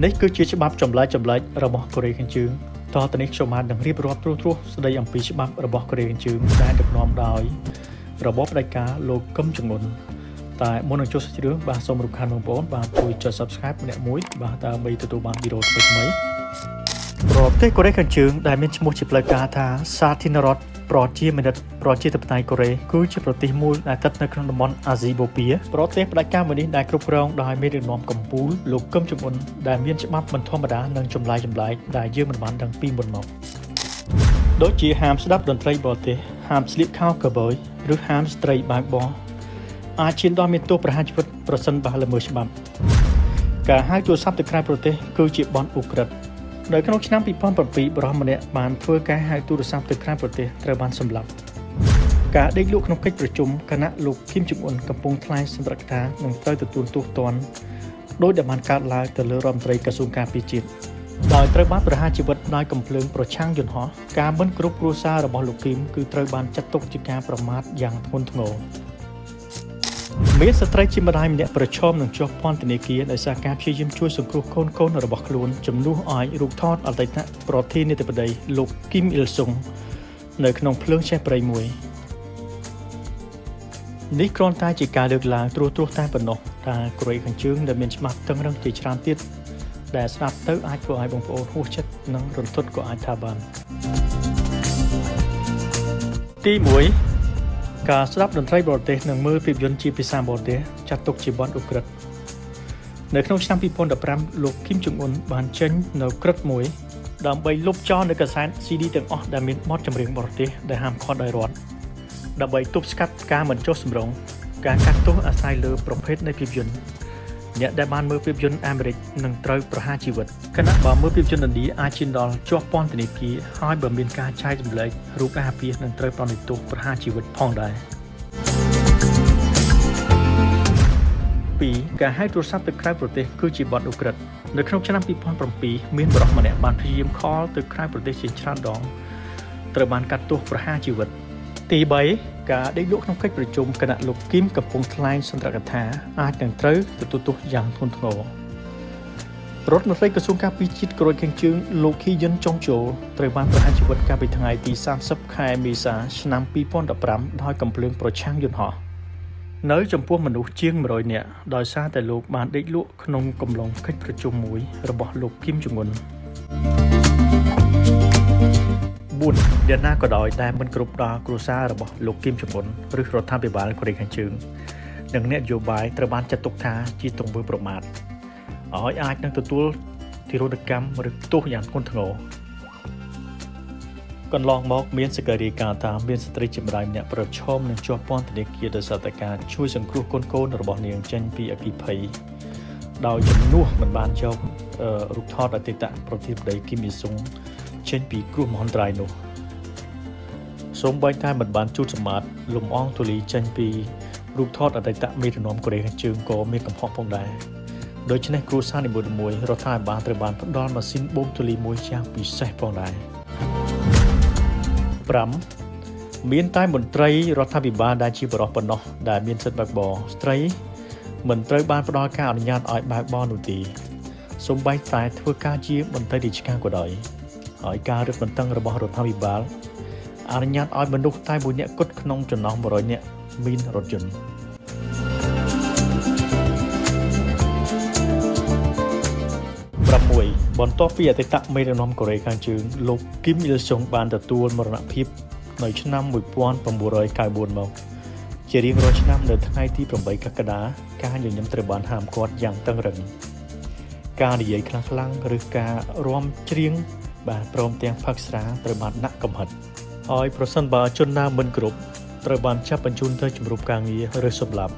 នេះគឺជាច្បាប់ចម្លែករបស់កូរ៉េខាងជើងតទៅនេះខ្ញុំបាននឹងរៀបរាប់ព្រោះស្ដីអំពីច្បាប់របស់កូរ៉េខាងជើងដែលដឹកនាំដោយរបបផ្ដាច់ការលោកកឹមចុងអ៊ុនតែមុននឹងចូលស្រឿងបាទសូមរំខានបងប្អូនបាទជួយចុច Subscribe ម្នាក់មួយបាទដើម្បីទទួលបានវីដេអូថ្មីប្រទេសកូរ៉េខាងជើងដែលមានឈ្មោះជាផ្លូវការថាសាធារណរដ្ឋប្រជាមានិតប្រជាធិបតេយ្យកូរ៉េគឺជាប្រទេសមួយដែលស្ថិតនៅក្នុងតំបន់អាស៊ីបូព៌ាប្រទេសផ្ដាច់ការមួយនេះដែលគ្រប់គ្រងដោយមេដឹកនាំកម្ពុជាលោកកឹមចុងអ៊ុនដែលមានច្បាប់មិនធម្មតានិងចម្លែកដែលយើងមិនបានដឹងពីមុនមកដូចជាហាមស្ដាប់តន្ត្រីបរទេសហាមស្លៀកខោកាប៊យឬហាមស្ត្រីបើកបរអាចឈានដល់មានទោសប្រហារជីវិតប្រសិនបើល្មើសច្បាប់ការហៅទូរស័ព្ទទៅក្រៅប្រទេសគឺជាបទឧក្រិដ្ឋនៅក្នុងឆ្នាំ2007បរិះម្នាក់បានធ្វើការហៅទូរស័ព្ទទៅក្រៅប្រទេសត្រូវបានសម្លាប់ការដេកលក់ក្នុងកិច្ចប្រជុំគណៈលោកគីមចុងអ៊ុនកំពុងថ្លែងសម្រាប់ការនឹងត្រូវទទួលទោសទណ្ឌដោយដែលបានកើតឡើងទៅលើរដ្ឋមន្ត្រីក្រសួងការពារជាតិដោយត្រូវបានប្រហារជីវិតដោយកំភ្លើងប្រឆាំងយន្តហោះការមិនគ្រប់គ្រួសាររបស់លោកគីមគឺត្រូវបានចាត់ទុកជាការប្រមាថយ៉ាងធ្ងន់ធ្ងរមានស្ត្រីជាម្ដាយម្នាក់ប្រឈមនឹងជាប់ពន្ធនាគារដោយសារការព្យាយាមជួយសង្គ្រោះកូនរបស់ខ្លួនជំនួសឲ្យរូបថតអតីតប្រធានាធិបតីលោកគីមអ៊ីលសុងនៅក្នុងភ្លើងឆេះព្រៃមួយនេះគ្រាន់តែជាការលើកឡើងត្រួសតែប៉ុណ្ណោះតែកូរ៉េខាងជើងដែលមានច្បាប់តឹងរ៉ឹងជាច្រើនទៀតដែលស្ដាប់ទៅអាចធ្វើឲ្យបងប្អូនហួសចិត្តនិងរន្ធត់ក៏អាចថាបានទី1ការស្ដាប់តន្ត្រីបរទេសនិងមើលភាពយន្តជាភាសាបរទេសចាត់ទុកជាបទឧក្រិដ្ឋនៅក្នុងឆ្នាំ2015លោកគីមចុងអ៊ុនបានចេញនៅក្រិតមួយដើម្បីលុបចោលនៅកាសែត CD ទាំងអស់ដែលមានបទចម្រៀងបរទេសដែលហាមឃាត់ដោយរដ្ឋដើម្បីទប់ស្កាត់ការមិនចុះសម្រុងការកាត់ទោសអាស្រ័យលើប្រភេទនៃភាពយន្តអ្នកដែលបានមើលភាពយន្តអាមេរិកនឹងត្រូវប្រហារជីវិតខណៈបើមើលភាពយន្តឥណ្ឌាអាចឈានដល់ជាប់ពន្ធនាគារហើយបើមានការចែករំលែករូបអាពាហ៍នឹងត្រូវប្រន្ទាទោសប្រហារជីវិតផងដែរ2ការហៅទូរស័ព្ទទៅក្រៅប្រទេសគឺជាបទឧក្រិដ្ឋនៅក្នុងឆ្នាំ2007មានបរិសុទ្ធម្នាក់បានព្យាយាមខលទៅក្រៅប្រទេសជាច្រើនដងត្រូវបានកាត់ទោសប្រហារជីវិតទី3ការដេកលក់ក្នុងកិច្ចប្រជុំគណៈលោកគីមកំពុងថ្លែងសន្ទរកថាអាចនឹងត្រូវទទួលទោសយ៉ាងធ្ងន់ធ្ងររដ្ឋមន្ត្រីក្រសួងការពារជាតិកូរ៉េខាងជើងលោកហ៊ីយុនចុងជូត្រូវបានប្រហារជីវិតកាលពីថ្ងៃទី30ខែមេសាឆ្នាំ2015ដោយកំភ្លើងប្រឆាំងយន្តហោះនៅចំពោះមនុស្សជាង100នាក់ដោយសារតែលោកបានដេកលក់ក្នុងកំឡុងកិច្ចប្រជុំមួយរបស់លោកគីមចុងអ៊ុន4យ៉ាងណាក៏ដោយតែមិនគ្រប់ដល់គ្រួសាររបស់លោកគីមចុងអ៊ុនឬរដ្ឋាភិបាលកូរ៉េខាងជើងនិងអ្នកនយោបាយត្រូវបានចាត់ទុកថាជាទង្វើប្រមាថឲ្យអាចនឹងទទួលទិរោធកម្មឬទោសយ៉ាងធ្ងន់ធ្ងរកន្លងមកមានសេចក្តីរាយការណ៍ថាមានស្ត្រីជាម្ដាយម្នាក់ប្រឈមនឹងជាប់ពន្ធនាគារដោយសារតែការជួយសង្គ្រោះកូនរបស់នាងចេញពីអគ្គិភ័យដោយជំនួសមិនបានយករូបថតអតីតប្រធានាធិបតីគីមអ៊ីសុងចេញពីគ្រោះមហន្តរាយនោះសូម្បីតែមិនបានជួបសម្បត្តិលំអងទូលីចេញពីរូបថតអតីតមេដឹកនាំកូរ៉េខាងជើងក៏មានកំហុសផងដែរដូច្នេះគ្រួសារនីមួយៗរដ្ឋាភិបាលត្រូវបានផ្ដល់ម៉ាស៊ីនបូមទូលីមួយយ៉ាងពិសេសផងដែរ5មានតែមន្ត្រីរដ្ឋាភិបាលដែលជាបរិសុទ្ធប៉ុណ្ណោះដែលមានសិទ្ធិបើកបរស្ត្រីមិនត្រូវបានផ្ដល់ការអនុញ្ញាតឲ្យបើកបរនោះទេសូម្បីតែធ្វើការជាមន្ត្រីរាជការក៏ដោយហើយការរឹតបន្តឹងរបស់រដ្ឋាភិបាលអនុញ្ញាតឲ្យមនុស្សតែ1នាក់គត់ក្នុងចំណោម100នាក់មានរថយន្ត6បន្ទាប់ពីអតីតមេដឹកនាំកូរ៉េខាងជើងលោកគីមអ៊ីលសុងបានទទួលមរណភាពនៅឆ្នាំ1994មកជារៀងរាល់ឆ្នាំនៅថ្ងៃទី8កក្កដាការញញឹមត្រូវបានហាមឃាត់យ៉ាងតឹងរ៉ឹងការនិយាយខ្លាំងឬការរាំច្រៀងបាទព្រមទាំងផឹកស្រាត្រូវបានដាក់កំហិតហើយប្រសិនបើជនណាមិនគ្រប់ត្រូវបានចាប់បញ្ជូនទៅជំរំការងារឬសម្លាប់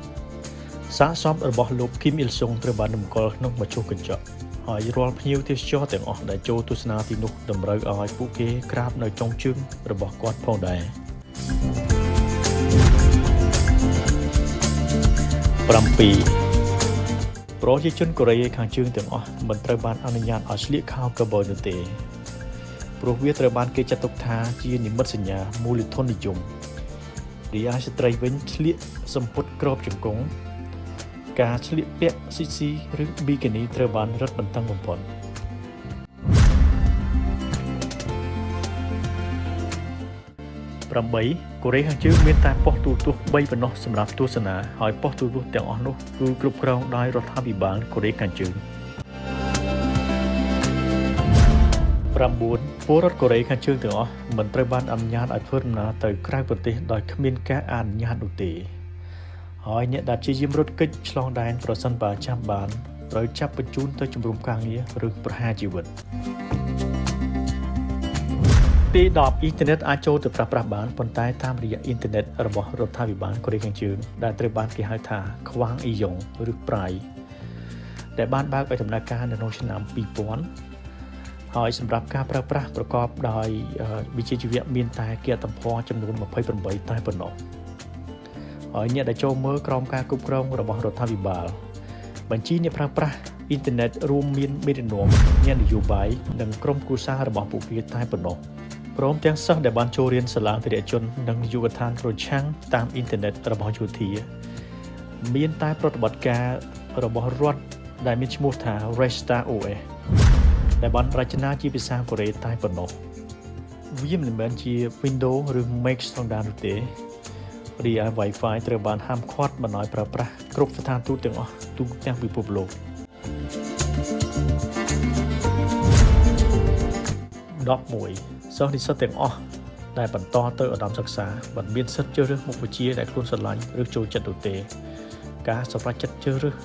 សាកសពរបស់លោកគីមអ៊ីលសុងត្រូវបានតម្កល់ក្នុងមជ្ឈកញ្ចក់ហើយរាល់ភ្ញៀវទេសចរទាំងអស់ដែលចូលទស្សនាទីនោះតម្រូវឲ្យពួកគេក្រាបនៅចុងជើងរបស់គាត់ផងដែរ7ប្រជាជនកូរ៉េខាងជើងទាំងអស់មិនត្រូវបានអនុញ្ញាតឲ្យស្លៀកខោកាប៊យនោះទេព្រោះវាត្រូវបានគេចាត់ទុកថាជានិមិត្តសញ្ញាមូលធននិយមរីឯស្ត្រីវិញស្លៀកសំពត់គ្របជង្គង់ ការឆ្លៀកពាក់ស៊ីស៊ីឬប៊ីគីនីត្រូវបានរឹតបន្តឹងបំផុត8កូរ៉េខាងជើងមានតែប៉ុស្តិ៍ទូរទស្សន៍3ប៉ុណ្ណោះសម្រាប់ទស្សនាហើយប៉ុស្តិ៍ទូរទស្សន៍ទាំងអស់នោះគឺគ្រប់គ្រងដោយរដ្ឋាភិបាលកូរ៉េខាងជើង9ពលរដ្ឋកូរ៉េខាងជើងទាំងអស់មិនត្រូវបានអនុញ្ញាតឲ្យធ្វើដំណើរទៅក្រៅប្រទេសដោយគ្មានការអនុញ្ញាតនោះទេហើយអ្នកដែលព្យាយាមរត់គេចឆ្លងដែនប្រសិនបើចាំបានត្រូវចាប់បញ្ជូនទៅជំរំការងារឬប្រហារជីវិតទី10អ៊ីនធឺណិតអាចចូលទៅប្រើប្រាស់បានប៉ុន្តែតាមរយៈអ៊ីនធឺណិតរបស់រដ្ឋាភិបាលកូរ៉េខាងជើងដែលត្រូវបានគេហៅថាខ្វាងអ៊ីយ៉ុងឬប្រៃដែលបានបើកឲ្យដំណើរការនៅក្នុងឆ្នាំ2000ហើយសម្រាប់ការប្រើប្រាស់ប្រកបដោយវិជ្ជាជីវៈមានតែគេអត្តពលចំនួន28តែប៉ុណ្ណោះហើយអ្នកដែលចូលមើលក្រោមការគ្រប់គ្រងរបស់រដ្ឋាភិបាលបញ្ជីអ្នកប្រើប្រាស់អ៊ីនធឺណិតរួមមានមេដឹកនាំអ្នកនយោបាយនិងក្រុមគ្រួសាររបស់ពួកគេតែប៉ុណ្ណោះព្រមទាំងសិស្សដែលបានចូលរៀនសាលាវិទ្យាជននិងយុវដ្ឋានប្រឆាំងតាមអ៊ីនធឺណិតរបស់យោធាមានតែប្រតិបត្តិការរបស់រដ្ឋដែលមានឈ្មោះថា Restart OS ដែលបានរចនាជាភាសាកូរ៉េតែប៉ុណ្ណោះវាមិនមែនជា Windows ឬ Mac ស្តង់ដារនោះទេរីឯ Wi-Fi ត្រូវបានហាមឃាត់មិនឲ្យប្រើប្រាស់គ្រប់ស្ថានទូតទាំងអស់ទូទាំងពិភពលោក11សិស្សនិស្សិតទាំងអស់ដែលបន្តទៅឧត្តមសិក្សាមិនមានសិទ្ធិជ្រើសរើសមុខវិជ្ជាដែលខ្លួនស្រឡាញ់ឬចូលចិត្តនោះទេការសម្រេចចិត្តជ្រើសរើស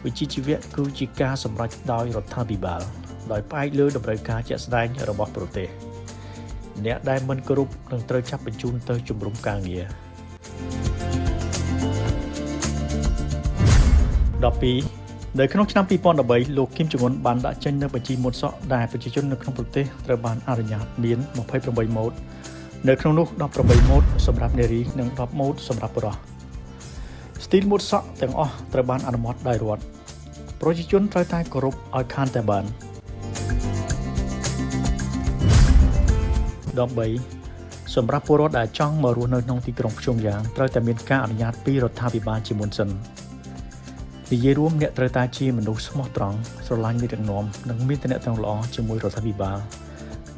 វិជ្ជាជីវៈគឺជាការសម្រេចដោយរដ្ឋាភិបាលដោយផ្អែកលើតម្រូវការជាក់ស្ដែងរបស់ប្រទេសអ្នកដែលមិនគោរពនឹងត្រូវចាប់បញ្ជូនទៅជំរំការងារ12នៅក្នុងឆ្នាំ2013លោកគីមចុងអ៊ុនបានដាក់ចេញនូវបញ្ជីម៉ូដសក់ដែលប្រជាជននៅក្នុងប្រទេសត្រូវបានអនុញ្ញាតមាន28ម៉ូដនៅក្នុងនោះ18ម៉ូដសម្រាប់នារីនិង10ម៉ូដសម្រាប់បុរសស្ទីលម៉ូដសក់ទាំងអស់ត្រូវបានអនុម័តដោយរដ្ឋប្រជាជនត្រូវតែគោរពឲ្យខានតែបាន13សម្រាប់ពលរដ្ឋដែលចង់មករស់នៅក្នុងទីក្រុងភ្យុំយ៉ាងត្រូវតែមានការអនុញ្ញាតពីរដ្ឋាភិបាលជាមុនសិននិយាយរួមអ្នកត្រូវតែជាមនុស្សស្មោះត្រង់ស្រឡាញ់មេដឹកនាំនិងមានទំនាក់ទំនងល្អជាមួយរដ្ឋាភិបាល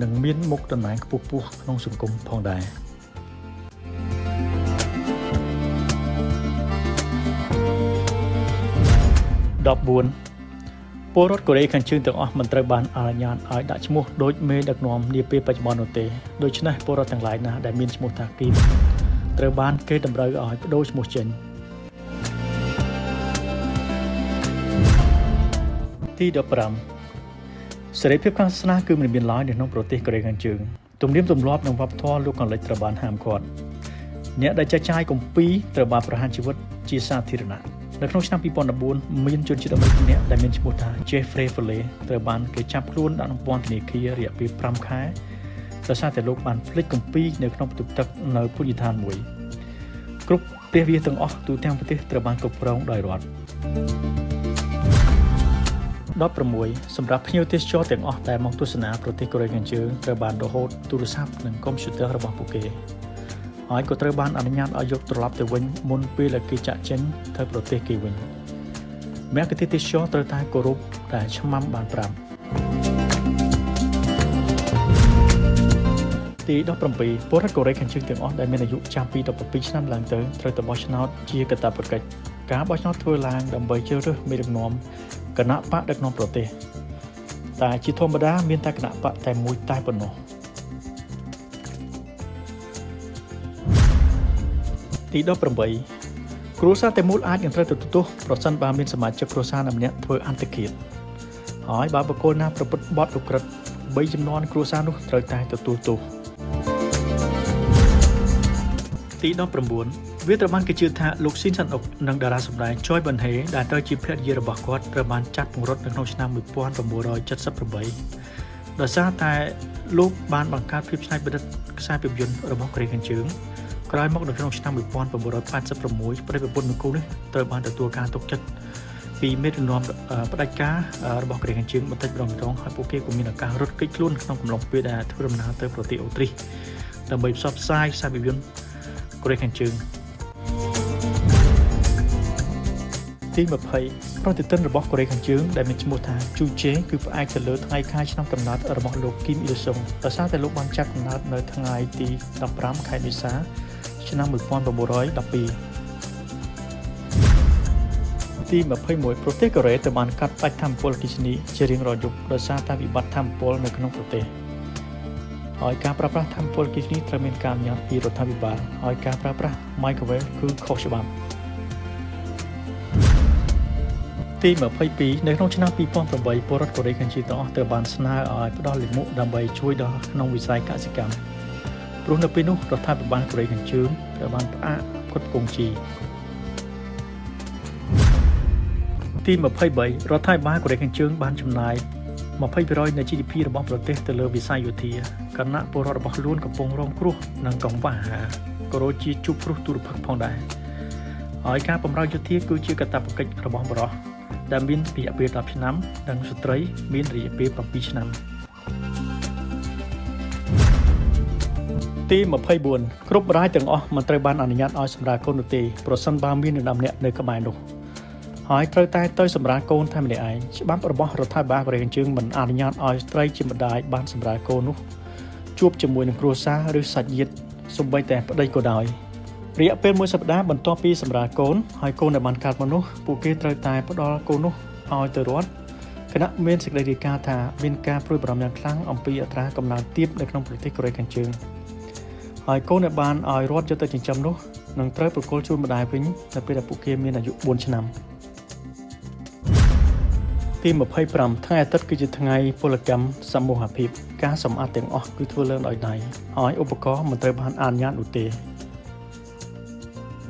និងមានមុខតំណែងខ្ពស់ៗក្នុងសង្គមផងដែរ14ពលរដ្ឋកូរ៉េខាងជើងទាំងអស់មិនត្រូវបានអនុញ្ញាតឲ្យដាក់ឈ្មោះដូចមេដឹកនាំនាពេលបច្ចុប្បន្ននោះទេដូច្នេះពលរដ្ឋទាំងឡាយណាដែលមានឈ្មោះថាគីមត្រូវបានគេតម្រូវឲ្យបដូរឈ្មោះចេញទី15សេរីភាពខាងសាសនាគឺមិនមានឡើយនៅក្នុងប្រទេសកូរ៉េខាងជើងទំនៀមទម្លាប់និងវប្បធម៌លោកខាងលិចត្រូវបានហាមឃាត់អ្នកដែលចែកចាយគម្ពីរត្រូវបានប្រហារជីវិតជាសាធារណៈនៅក្នុងឆ្នាំ2014មានជនជាតិអាមេរិកម្នាក់ដែលមានឈ្មោះថា Jeffrey Foley ត្រូវបានគេចាប់ខ្លួនដាក់ក្នុងពន្ធនាគាររយៈពេល5ខែដោយសារតែលោកបានភ្លេចគម្ពីរនៅក្នុងបន្ទប់ទឹកនៅភូមិឋានមួយគ្រប់ព្រះវិហារទាំងអស់ទូទាំងប្រទេសត្រូវបានគ្រប់គ្រងដោយរដ្ឋ16សម្រាប់ភ្ញៀវទេសចរទាំងអស់ដែលមកទស្សនាប្រទេសកូរ៉េខាងជើងត្រូវបានរហូតទូរស័ព្ទនិងកុំព្យូទ័ររបស់ពួកគេហើយក៏ត្រូវបានអនុញ្ញាតឲ្យយកត្រឡប់ទៅវិញមុនពេលដែលគេចាក់ចេញទៅប្រទេសគេវិញមគ្គុទ្ទេសក៍ទេសចរត្រូវតែគោរពតែឆ្មាំបានប្រាប់ទី17ពលរដ្ឋកូរ៉េខាងជើងទាំងអស់ដែលមានអាយុចាប់ពី17ឆ្នាំឡើងទៅត្រូវតែបោះឆ្នោតជាកាតព្វកិច្ចការបោះឆ្នោតធ្វើឡើងដើម្បីជ្រើសរើសមេដឹកនាំគណៈបកដឹកនាំប្រទេសតែជាធម្មតាមានតែគណៈបកតែមួយតែប៉ុណ្ណោះទី18គ្រួសារតែមូលអាចនឹងត្រូវទៅទោសប្រសិនបើមានសមាជិកគ្រួសារណាម្នាក់ធ្វើអន្តរជាតិហើយបើបុគ្គលណាប្រព្រឹត្តបទឧក្រិដ្ឋ3ចំនួនគ្រួសារនោះត្រូវតែទទួលទោសទី19វាត្រូវបានគេជឿថាលោកស៊ីនសាន់អុកនិងតារាសម្ដែងចយប៊ុនហេដែលត្រូវជាភរិយារបស់គាត់ត្រូវបានចាត់ពង្រត់នៅក្នុងឆ្នាំ1978ដោយសារតែលោកបានបង្កើតភាពច្នៃប្រឌិតខ្សែភាពយន្តរបស់កូរ៉េខាងជើងក្រោយមកនៅក្នុងឆ្នាំ1986ព្រះប្រពន្ធនគរនេះត្រូវបានទទួលការទុកចិត្តពីមេដឹកនាំផ្ដាច់ការរបស់កូរ៉េខាងជើងបន្តិចម្ដងហើយពួកគេក៏មានឱកាសរត់គេចខ្លួនក្នុងកំឡុងពេលដែលធ្វើដំណើរទៅប្រទេសអូទ្រីសដើម្បីផ្សព្វផ្សាយខ្សែភាពយន្តកូរ៉េខាងជើង ទី20ប្រតិទិនរបស់កូរ៉េខាងជើងដែលមានឈ្មោះថាជូជេគឺផ្អែកទៅលើថ្ងៃខែឆ្នាំកំណើតរបស់លោកគីមអ៊ីលសុងដោយសារតែលោកបានចាប់កំណើតនៅថ្ងៃទី15ខែមេសាឆ្នាំ1912ទី21ប្រទេសកូរ៉េត្រូវបានកាត់ផ្តាច់ថាមពលអគ្គិសនីជារៀងរាល់យប់ដោយសារតែវិបត្តិថាមពលនៅក្នុងប្រទេសហើយការប្រើប្រាស់ថាមពលអគ្គិសនីត្រូវមានការអនុញ្ញាតពីរដ្ឋាភិបាលហើយការប្រើប្រាស់ microwave គឺខុសច្បាប់ទី22នៅក្នុងឆ្នាំ2008ពលរដ្ឋកូរ៉េខាងជើងទាំងអស់ត្រូវបានស្នើឲ្យផ្ដល់លាមកដើម្បីជួយដល់ក្នុងវិស័យកសិកម្មព្រោះនៅពេលនោះរដ្ឋាភិបាលកូរ៉េខាងជើងត្រូវបានផ្អាកផ្គត់ផ្គង់ជីទី23រដ្ឋាភិបាលកូរ៉េខាងជើងបានចំណាយ 20% នៃ GDP របស់ប្រទេសទៅលើវិស័យយោធាគណៈពលរដ្ឋរបស់ខ្លួនកំពុងរងគ្រោះនឹងកង្វះអាហារក៏ដូចជាជួបគ្រោះទុរភិក្សផងដែរហើយការបម្រើយោធាគឺជាកាតព្វកិច្ចរបស់បុរសដែលមានរយៈពេល10ឆ្នាំនិងស្ត្រីមានរយៈពេល7ឆ្នាំទី24គ្រប់រាយទាំងអស់មិនត្រូវបានអនុញ្ញាតឲ្យសម្រាលកូននោះទេប្រសិនបើមានអ្នកម្នាក់នៅក្បែរនោះហើយត្រូវតែទៅសម្រាលកូនតែម្នាក់ឯងច្បាប់របស់រដ្ឋាភិបាលកូរ៉េខាងជើងមិនអនុញ្ញាតឲ្យស្ត្រីជាម្ដាយបានសម្រាលកូននោះជួបជាមួយនឹងគ្រួសារឬសាច់ញាតិសូម្បីតែប្តីក៏ដោយរយៈពេល1សប្តាហ៍បន្ទាប់ពីសម្រាលកូនហើយកូនដែលបានកើតមកនោះពួកគេត្រូវតែផ្ដល់កូននោះឲ្យទៅរដ្ឋគណៈមានសេចក្តីរាយការណ៍ថាមានការព្រួយបារម្ភយ៉ាងខ្លាំងអំពីអត្រាកំណើនទាបនៅក្នុងប្រទេសកូរ៉េខាងជើងហើយកូនដែលបានឲ្យរដ្ឋយកទៅចិញ្ចឹមនោះនឹងត្រូវប្រគល់ជូនម្ដាយវិញនៅពេលដែលពួកគេមានអាយុ4ឆ្នាំទី25ថ្ងៃអាទិត្យគឺជាថ្ងៃពលកម្មសមូហភាពការសម្អាតទាំងអស់គឺធ្វើឡើងដោយដៃហើយឧបករណ៍មិនត្រូវបានអនុញ្ញាតនោះទេ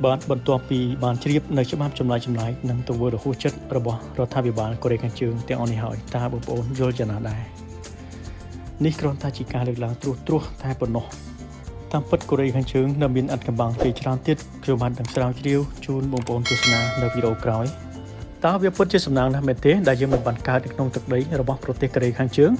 បាទបន្ទាប់ពីបានជ្រាបនៅច្បាប់ចម្លែកនិងទង្វើរហ័សចិត្តរបស់រដ្ឋាភិបាលកូរ៉េខាងជើងទាំងអស់នេះហើយតើបងប្អូនយល់យ៉ាងណាដែរនេះគ្រាន់តែជាការលើកឡើងត្រួសតែប៉ុណ្ណោះតាមពិតកូរ៉េខាងជើងនៅមានអត្ថកម្បាំងជាច្រើនទៀតខ្ញុំបាននឹងស្រាវជ្រាវជូនបងប្អូនទស្សនានៅវីដេអូក្រោយតើវាពិតជាសំណាងណាស់មែនទេដែលយើងមិនបានកើតនៅក្នុងទឹកដីរបស់ប្រទេសកូរ៉េខាងជើង